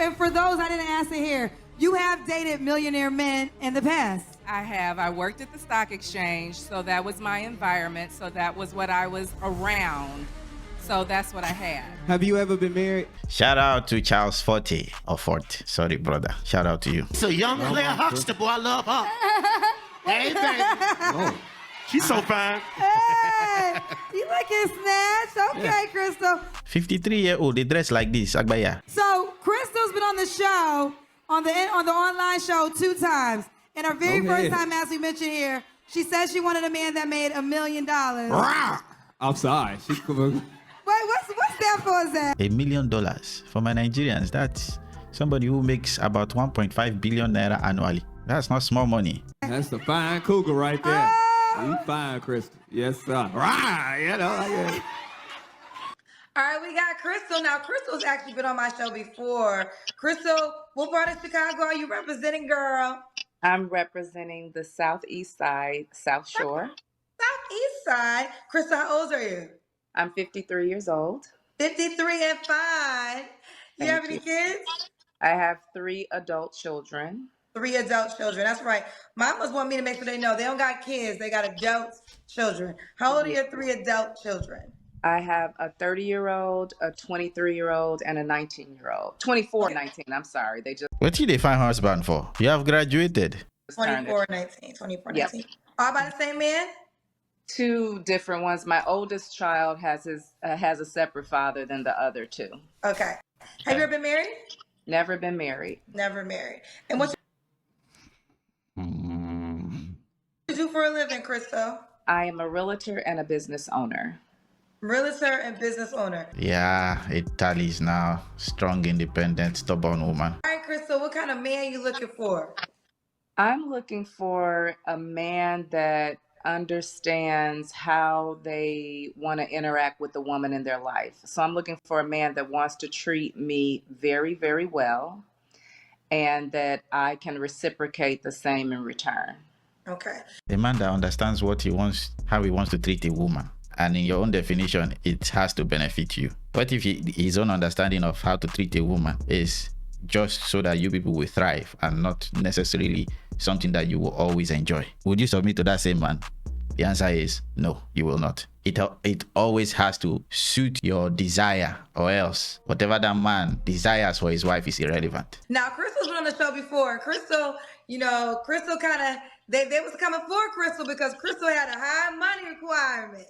and for those I didn't ask it here, you have dated millionaire men in the past. I have. I worked at the stock exchange, so that was my environment. So that was what I was around. So that's what I had. Have you ever been married? Shout out to Charles Forte, or Forte. Sorry, brother. Shout out to you. So young Claire Huxtable, I love her. Hey, baby. Oh. She's so fine. Hey, you like it snatched? Okay, Crystal. 53-year-old, they dress like this, Agbaya. So Crystal's been on the show, on the online show 2 times. And her very first time, as we mentioned here, she said she wanted a man that made $1 million. I'm sorry. Wait, what's that for? Is that $1 million for my Nigerians? That's somebody who makes about 1.5 billion naira annually. That's not small money. That's the fine cougar right there. You fine, Crystal. Yes, sir. Right, you know. Yeah. All right, we got Crystal. Now, Crystal's actually been on my show before. Crystal, what part of Chicago are you representing, girl? I'm representing the Southeast Side, South Shore. Southeast Side. Crystal, how old are you? I'm 53 years old. 53 and fine. You have any kids? I have 3 adult children. 3 adult children. That's right. Mamas want me to make sure they know they don't got kids. They got adult children. How old are your 3 adult children? I have a 30-year-old, a 23-year-old, and a 19-year-old. 24, 19. I'm sorry. They just What did they find husband for? You have graduated. 24, 19. 24, 19. Yep. All by the same man? 2 different ones. My oldest child has a separate father than the other 2. Okay. Have you ever been married? Never been married. Never married. And what you do for a living, Crystal? I am a realtor and a business owner. Realtor and business owner. Yeah, it tallies now. Strong, independent, stubborn woman. All right, Crystal, what kind of man you looking for? I'm looking for a man that understands how they want to interact with the woman in their life. So I'm looking for a man that wants to treat me very, very well, and that I can reciprocate the same in return. Okay. A man that understands what he wants, how he wants to treat a woman. And in your own definition, it has to benefit you. What if his own understanding of how to treat a woman is just so that you people will thrive and not necessarily something that you will always enjoy? Would you submit to that same man? The answer is no, you will not. It always has to suit your desire, or else whatever that man desires for his wife is irrelevant. Now, Crystal's been on the show before. Crystal, Crystal kind of, they was coming for Crystal because Crystal had a high money requirement.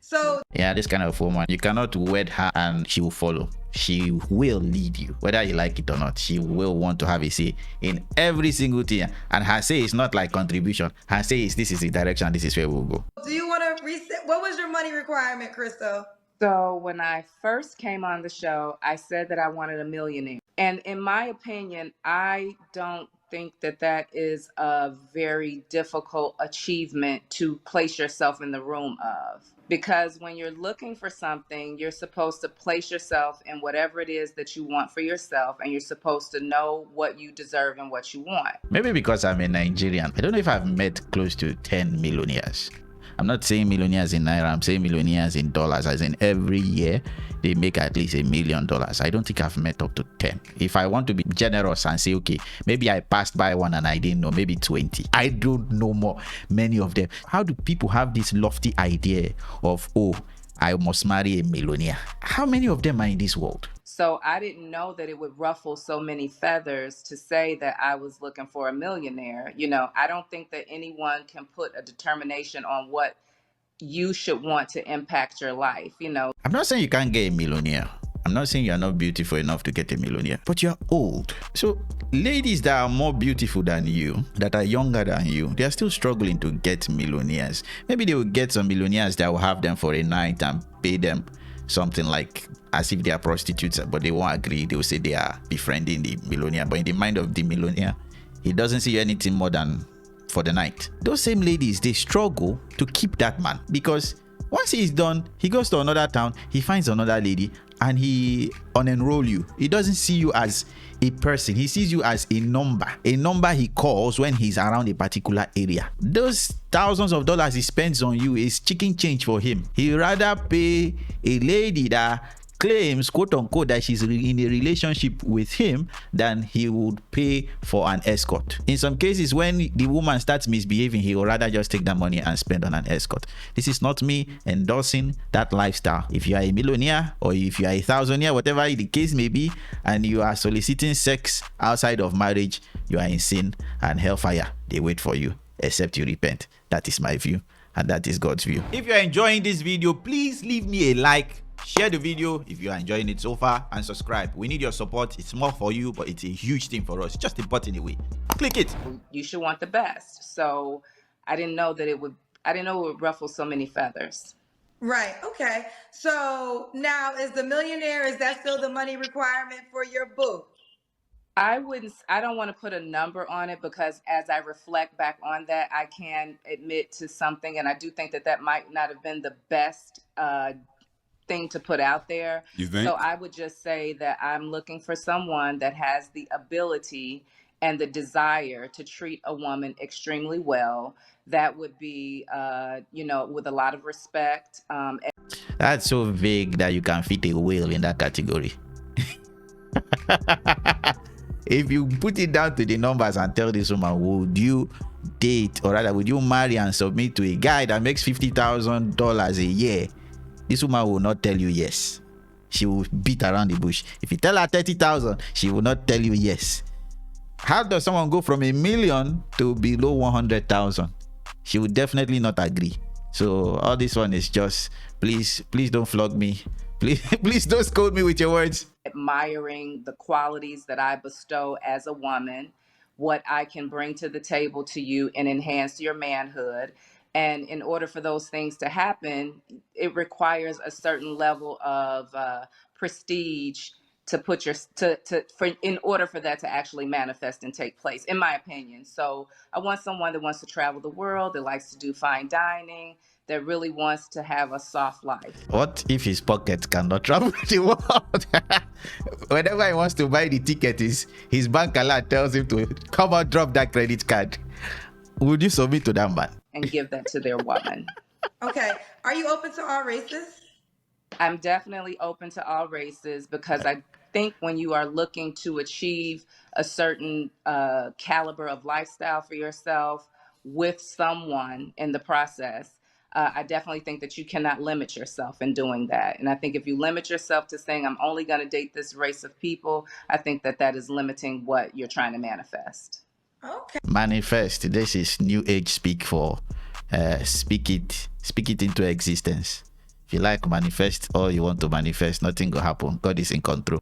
So yeah, this kind of woman, you cannot wed her and she will follow. She will lead you, whether you like it or not. She will want to have a say in every single thing, and her say is not like contribution. Her say is, this is the direction, this is where we'll go. do you want to reset? What was your money requirement, Crystal? So when I first came on the show, I said that I wanted a millionaire. And in my opinion, I don't think that is a very difficult achievement to place yourself in the room of. Because when you're looking for something, you're supposed to place yourself in whatever it is that you want for yourself, and you're supposed to know what you deserve and what you want. Maybe because I'm a Nigerian, I don't know if I've met close to 10 millionaires. I'm not saying millionaires in Naira, I'm saying millionaires in dollars, as in every year they make at least $1 million. I don't think I've met up to 10. If I want to be generous and say, okay, maybe I passed by one and I didn't know, maybe 20. I don't know many of them. How do people have this lofty idea of, oh, I must marry a millionaire? How many of them are in this world? So I didn't know that it would ruffle so many feathers to say that I was looking for a millionaire. I don't think that anyone can put a determination on what you should want to impact your life. I'm not saying you can't get a millionaire. I'm not saying you're not beautiful enough to get a millionaire, but you're old. So ladies that are more beautiful than you, that are younger than you, they are still struggling to get millionaires. Maybe they will get some millionaires that will have them for a night and pay them something like as if they are prostitutes, but they won't agree. They will say they are befriending the millionaire, but in the mind of the millionaire, he doesn't see anything more than for the night. Those same ladies, they struggle to keep that man, because once he's done, he goes to another town, he finds another lady, and he unenroll you. He doesn't see you as a person. He sees you as a number he calls when he's around a particular area. Those thousands of dollars he spends on you is chicken change for him. He'd rather pay a lady that claims, quote unquote, that she's in a relationship with him, then he would pay for an escort. In some cases, when the woman starts misbehaving, he will rather just take that money and spend on an escort. This is not me endorsing that lifestyle. If you are a millionaire or if you are a thousandaire, whatever the case may be, and you are soliciting sex outside of marriage, you are in sin, and hellfire, they wait for you, except you repent. That is my view, and that is God's view. If you are enjoying this video, please leave me a like, share the video if you are enjoying it so far, and subscribe. We need your support. It's small for you, but it's a huge thing for us. Just a button away. Click it. You should want the best. So I didn't know that it would ruffle so many feathers. Right. Okay. So now, is the Millionaire, is that still the money requirement for your book? I don't want to put a number on it, because as I reflect back on that, I can admit to something, and I do think that might not have been the best thing to put out there. You think? So I would just say that I'm looking for someone that has the ability and the desire to treat a woman extremely well. That would be, with a lot of respect. That's so vague that you can fit a whale in that category. If you put it down to the numbers and tell this woman, would you date, or rather would you marry and submit to a guy that makes $50,000 a year, this woman will not tell you yes. She will beat around the bush. If you tell her 30,000, she will not tell you yes. How does someone go from $1 million to below 100,000? She would definitely not agree. So all this one is just, please don't flog me. Please don't scold me with your words. Admiring the qualities that I bestow as a woman, what I can bring to the table to you and enhance your manhood. And in order for those things to happen, it requires a certain level of prestige to put in order for that to actually manifest and take place, in my opinion. So I want someone that wants to travel the world, that likes to do fine dining, that really wants to have a soft life. What if his pocket cannot travel the world? Whenever he wants to buy the ticket, his bank alert tells him to come and drop that credit card. Would you submit to that man? And give that to their woman. Okay. Are you open to all races? I'm definitely open to all races, because I think when you are looking to achieve a certain caliber of lifestyle for yourself with someone in the process, I definitely think that you cannot limit yourself in doing that. And I think if you limit yourself to saying, I'm only going to date this race of people, I think that is limiting what you're trying to manifest. Okay. Manifest. This is new age speak for speak it into existence. If you like manifest or you want to manifest, nothing will happen. God is in control.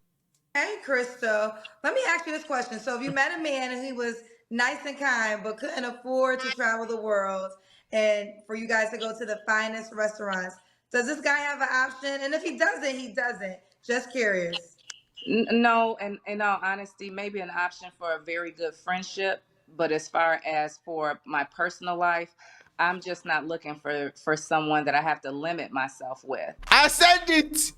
Hey, Crystal, let me ask you this question. So if you met a man and he was nice and kind but couldn't afford to travel the world and for you guys to go to the finest restaurants, does this guy have an option? And if he doesn't, he doesn't. Just curious. No, and in all honesty, maybe an option for a very good friendship. But as far as for my personal life, I'm just not looking for someone that I have to limit myself with. I said it.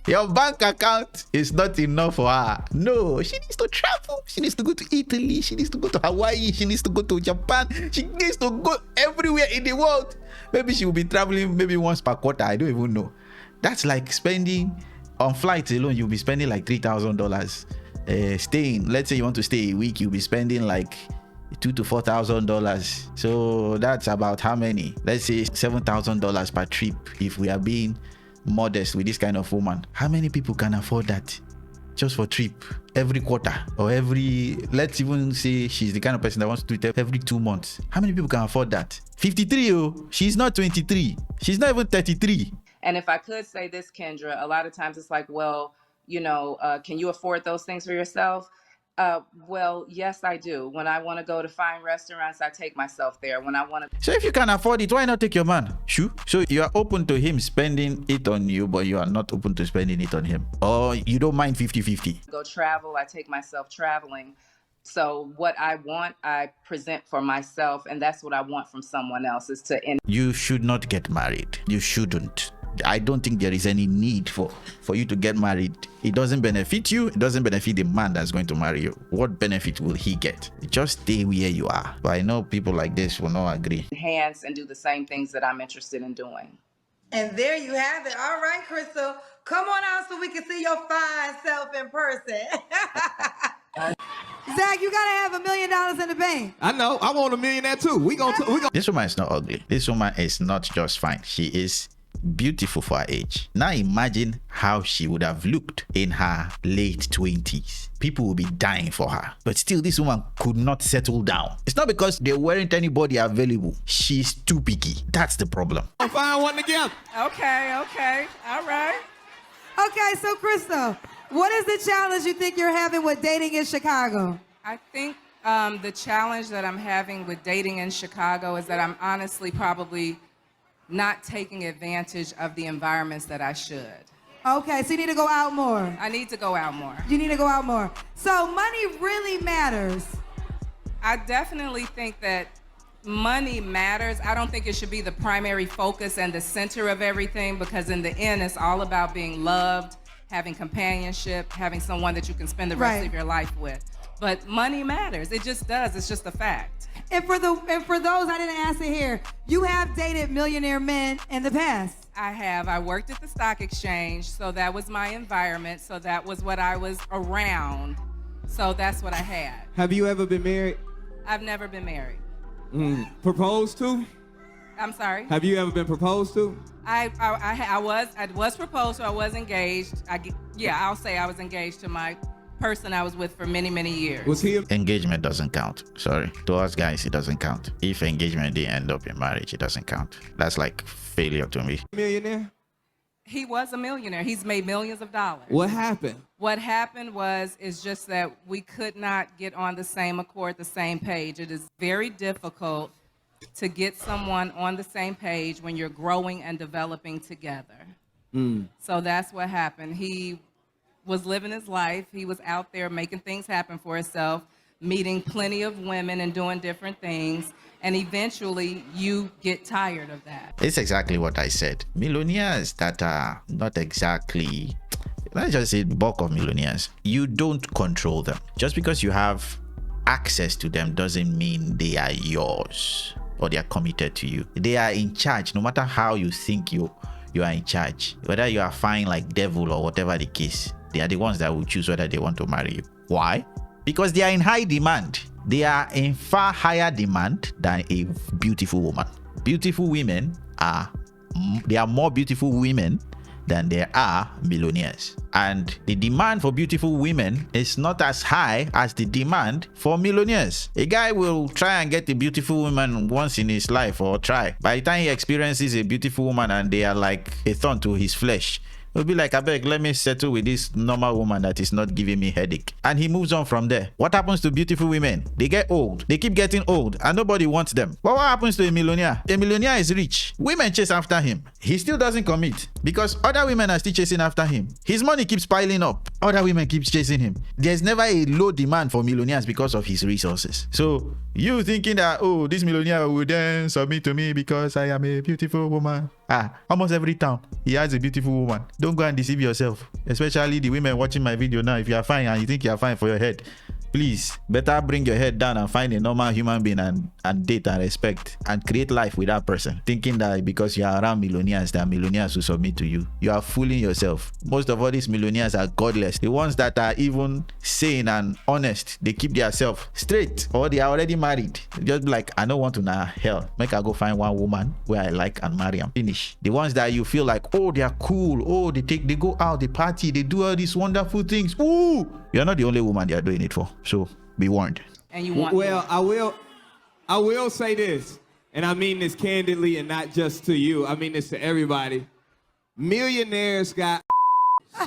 Your bank account is not enough for her. No, she needs to travel. She needs to go to Italy. She needs to go to Hawaii. She needs to go to Japan. She needs to go everywhere in the world. Maybe she will be traveling maybe once per quarter. I don't even know. That's like spending on flights alone. You'll be spending like $3,000. Staying, let's say you want to stay a week, you'll be spending like $2,000 to $4,000. So that's about how many? Let's say $7,000 per trip. If we are being modest with this kind of woman, how many people can afford that just for trip every quarter or let's even say she's the kind of person that wants to do it every 2 months? How many people can afford that? 53. Oh, she's not 23. She's not even 33. And if I could say this, Kendra, a lot of times it's like, well, can you afford those things for yourself? Well, yes, I do. When I want to go to fine restaurants, I take myself there. When I want to. So if you can afford it, why not take your man? Sure. So you are open to him spending it on you, but you are not open to spending it on him. Or you don't mind 50-50. Go travel, I take myself traveling. So what I want, I present for myself. And that's what I want from someone else is to end. You should not get married. You shouldn't. I don't think there is any need for you to get married. It doesn't benefit you. It doesn't benefit the man that's going to marry you. What benefit will he get? Just stay where you are. But I know people like this will not agree. Enhance and do the same things that I'm interested in doing. And there you have it. All right, Crystal. Come on out so we can see your fine self in person. Zach, you gotta have $1 million in the bank. I know. I want a millionaire too. We gonna. This woman is not ugly. This woman is not just fine. She is beautiful for her age. Now imagine how she would have looked in her late 20s. People will be dying for her. But still, this woman could not settle down. It's not because there weren't anybody available. She's too picky. That's the problem. I'll find one together. Okay. All right. Okay, so Crystal, what is the challenge you think you're having with dating in Chicago? I think the challenge that I'm having with dating in Chicago is that I'm honestly probably not taking advantage of the environments that I should. Okay, so you need to go out more. I need to go out more. You need to go out more. So money really matters. I definitely think that money matters. I don't think it should be the primary focus and the center of everything, because in the end, it's all about being loved, having companionship, having someone that you can spend the rest of your life with. But money matters. It just does. It's just a fact. And for those I didn't ask it here, you have dated millionaire men in the past. I have. I worked at the stock exchange, so that was my environment. So that was what I was around. So that's what I had. Have you ever been married? I've never been married. Proposed to? I'm sorry? Have you ever been proposed to? I was proposed to. I was engaged. I'll say I was engaged to my person I was with for many, many years. Was he? Engagement doesn't count. Sorry. To us guys, it doesn't count. If engagement didn't end up in marriage, it doesn't count. That's like failure to me. Millionaire? He was a millionaire. He's made millions of dollars. What happened? What happened is just that we could not get on the same accord, the same page. It is very difficult to get someone on the same page when you're growing and developing together. So that's what happened. He was living his life. He was out there making things happen for himself, meeting plenty of women and doing different things. And eventually you get tired of that. It's exactly what I said. Millionaires that are not exactly, let's just say bulk of millionaires, you don't control them. Just because you have access to them doesn't mean they are yours or they are committed to you. They are in charge, no matter how you think you are in charge. Whether you are fine like devil or whatever the case, they are the ones that will choose whether they want to marry you. Why? Because they are in high demand. They are in far higher demand than a beautiful woman. Beautiful women there are more beautiful women than there are millionaires. And the demand for beautiful women is not as high as the demand for millionaires. A guy will try and get a beautiful woman once in his life, or try. By the time he experiences a beautiful woman and they are like a thorn to his flesh, he'll be like, I beg, let me settle with this normal woman that is not giving me headache. And he moves on from there. What happens to beautiful women? They get old. They keep getting old and nobody wants them. But what happens to a millionaire? A millionaire is rich. Women chase after him. He still doesn't commit because other women are still chasing after him. His money keeps piling up. Other women keep chasing him. There's never a low demand for millionaires because of his resources. So you thinking that, oh, this millionaire will then submit to me because I am a beautiful woman. Almost every town he has a beautiful woman. Don't go and deceive yourself, especially the women watching my video now. If you are fine and you think you are fine for your head, please better bring your head down and find a normal human being and date and respect and create life with that person, thinking that because you are around millionaires that millionaires will submit to you. You are fooling yourself. Most of all these millionaires are godless. The ones that are even sane and honest, they keep themselves straight, or they are already married. Just be like, I don't want to know hell, make I go find one woman where I like and marry and finish. The ones that you feel like, oh, they are cool, oh, they go out, they party, they do all these wonderful things. Ooh, you're not the only woman they are doing it for. So be warned. And you want Well, I will say this, and I mean this candidly and not just to you. I mean this to everybody. Millionaires got No,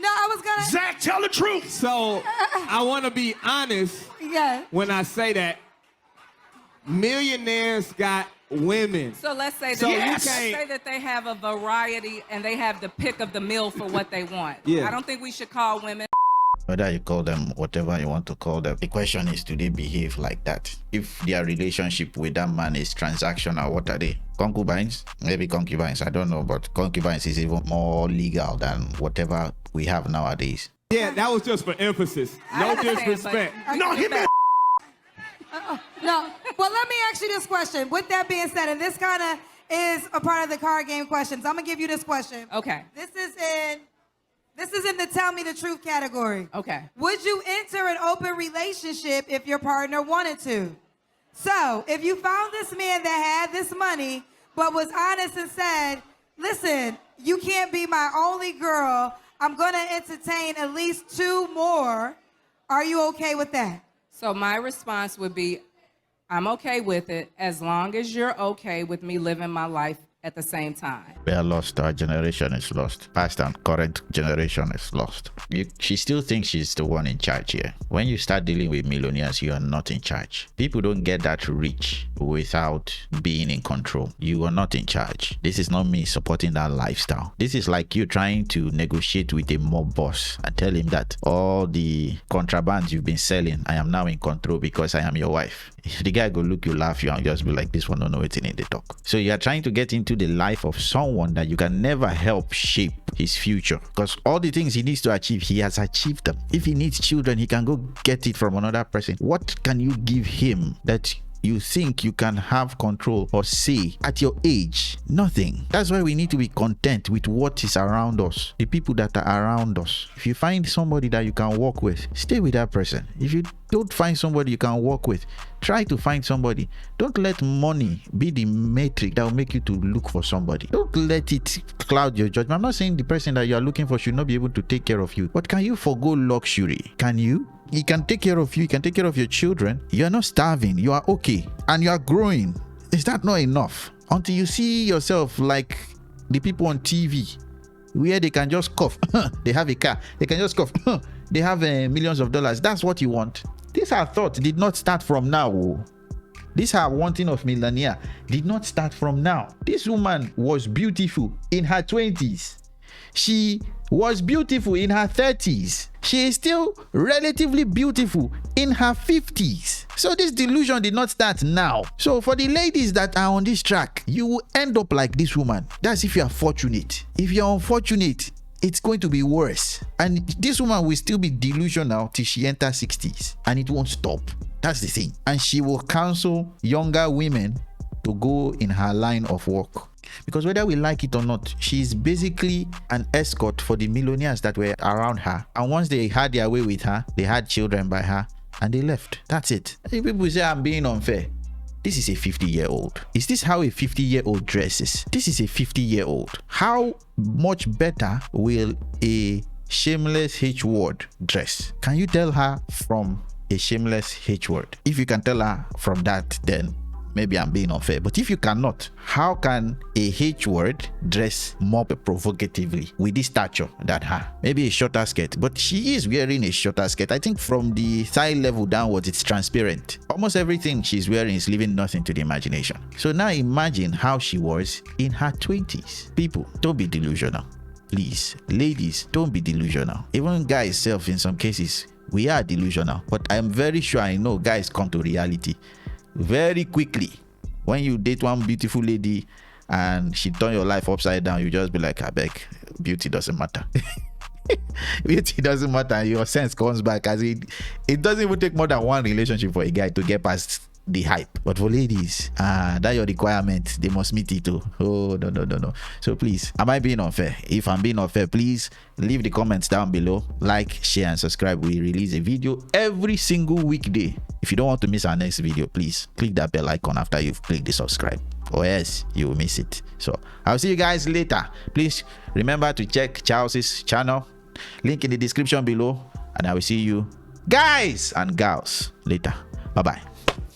I was gonna. Zach, tell the truth. So I want to be honest when I say that. Millionaires got women. So let's say that, So Yes. you let's can't. say that they have a variety and they have the pick of the meal for what they want. Yeah. I don't think we should call women. Whether you call them whatever you want to call them, the question is, do they behave like that? If their relationship with that man is transactional, what are they? Concubines? Maybe concubines, I don't know, but concubines is even more legal than whatever we have nowadays. Yeah, that was just for emphasis. I No understand, disrespect. but- No, he meant No. Well, let me ask you this question. With that being said, and this kind of is a part of the card game questions. I'm gonna give you this question. Okay. This is in the tell me the truth category. Okay. Would you enter an open relationship if your partner wanted to? So, if you found this man that had this money, but was honest and said, listen, you can't be my only girl. I'm gonna entertain at least 2 more. Are you okay with that? So my response would be, I'm okay with it as long as you're okay with me living my life at the same time. We are lost. Our generation is lost. Past and current generation is lost. She still thinks she's the one in charge here. When you start dealing with millionaires, you are not in charge. People don't get that rich without being in control. You are not in charge. This is not me supporting that lifestyle. This is like you trying to negotiate with a mob boss and tell him that all the contraband you've been selling, I am now in control because I am your wife. The guy go look you, laugh you, and just be like, this one don't know what's in the talk. So you are trying to get into the life of someone that you can never help shape his future, because all the things he needs to achieve, he has achieved them. If he needs children, he can go get it from another person. What can you give him that you think you can have control or say at your age? Nothing. That's why we need to be content with what is around us, the people that are around us. If you find somebody that you can work with, stay with that person. If you don't find somebody you can work with, try to find somebody. Don't let money be the metric that will make you to look for somebody. Don't let it cloud your judgment. I'm not saying the person that you are looking for should not be able to take care of you, but can you forgo luxury? Can you? He can take care of you. He can take care of your children. You are not starving. You are okay. And you are growing. Is that not enough? Until you see yourself like the people on TV where they can just cough. They have a car. They can just cough. They have millions of dollars. That's what you want. This our thought did not start from now. This her wanting of millionaire did not start from now. This woman was beautiful in her 20s. She was beautiful in her 30s. She is still relatively beautiful in her 50s. So this delusion did not start now. So for the ladies that are on this track, you will end up like this woman. That's if you are fortunate. If you're unfortunate, it's going to be worse. And this woman will still be delusional till she enters 60s. And it won't stop. That's the thing. And she will counsel younger women to go in her line of work. Because whether we like it or not, she's basically an escort for the millionaires that were around her. And once they had their way with her, they had children by her, and they left. That's it. And people say I'm being unfair. This is a 50-year-old. Is this how a 50-year-old dresses? This is a 50-year-old. How much better will a shameless H-word dress? Can you tell her from a shameless H-word? If you can tell her from that, then maybe I'm being unfair. But if you cannot, how can a H-word dress more provocatively with this stature that her? Maybe a shorter skirt, but she is wearing a shorter skirt. I think from the thigh level downwards, it's transparent. Almost everything she's wearing is leaving nothing to the imagination. So now imagine how she was in her 20s. People, don't be delusional. Please, ladies, don't be delusional. Even guys self, in some cases, we are delusional. But I'm very sure I know guys come to reality very quickly. When you date one beautiful lady and she turn your life upside down, you just be like, I beg, beauty doesn't matter. Beauty doesn't matter, and your sense comes back. As it doesn't even take more than one relationship for a guy to get past the hype. But for ladies, that's your requirement. They must meet it too. Oh, no. So please, am I being unfair? If I'm being unfair, please leave the comments down below. Like, share, and subscribe. We release a video every single weekday. If you don't want to miss our next video, please click that bell icon after you've clicked the subscribe, or else you will miss it. So I'll see you guys later. Please remember to check Charles's channel, link in the description below, and I will see you guys and gals later. Bye bye.